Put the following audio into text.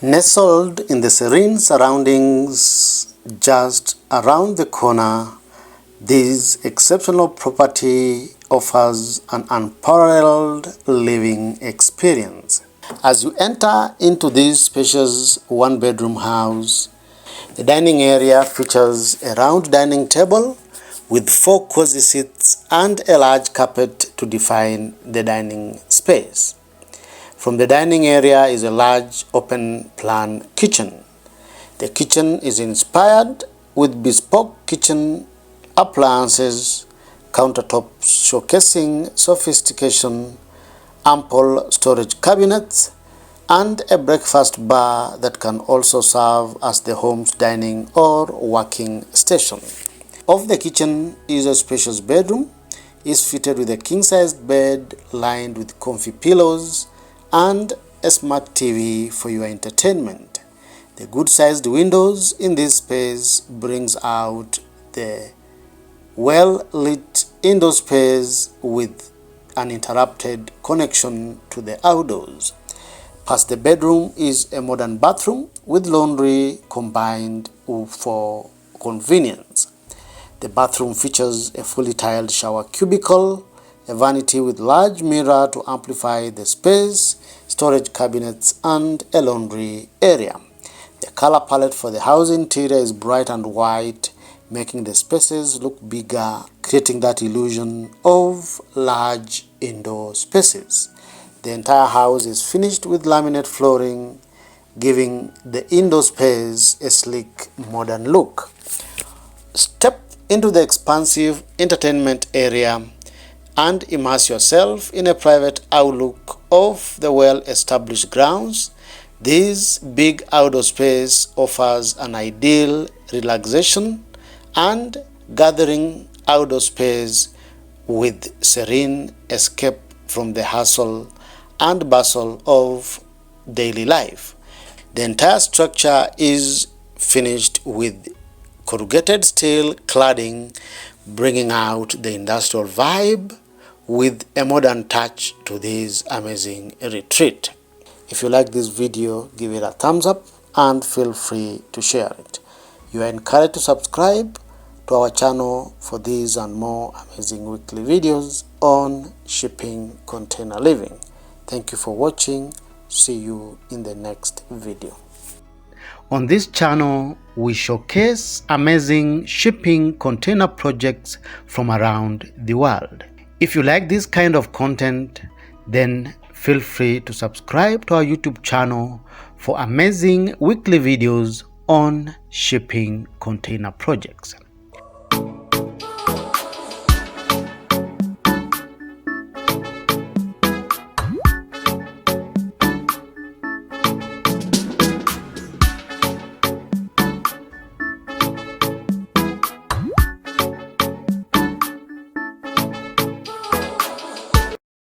Nestled in the serene surroundings just around the corner, this exceptional property offers an unparalleled living experience. As you enter into this spacious one-bedroom house, the dining area features a round dining table with 4 cozy seats and a large carpet to define the dining space. From the dining area is a large open-plan kitchen. The kitchen is inspired with bespoke kitchen appliances, countertops showcasing sophistication, ample storage cabinets, and a breakfast bar that can also serve as the home's dining or working station. Off the kitchen is a spacious bedroom. It's fitted with a king-sized bed lined with comfy pillows and a smart TV for your entertainment. The good-sized windows in this space brings out the well-lit indoor space with uninterrupted connection to the outdoors. Past the bedroom is a modern bathroom with laundry combined for convenience. The bathroom features a fully tiled shower cubicle, a vanity with large mirror to amplify the space, storage cabinets, and a laundry area. The color palette for the house interior is bright and white, making the spaces look bigger, creating that illusion of large indoor spaces. The entire house is finished with laminate flooring, giving the indoor space a sleek, modern look. Step into the expansive entertainment area and immerse yourself in a private outlook of the well-established grounds. This big outdoor space offers an ideal relaxation and gathering outdoor space with serene escape from the hustle and bustle of daily life. The entire structure is finished with corrugated steel cladding, bringing out the industrial vibe with a modern touch to this amazing retreat. If you like this video, give it a thumbs up and feel free to share it. You are encouraged to subscribe to our channel for these and more amazing weekly videos on shipping container living. Thank you for watching. See you in the next video. On this channel, we showcase amazing shipping container projects from around the world. If you like this kind of content, then feel free to subscribe to our YouTube channel for amazing weekly videos on shipping container projects.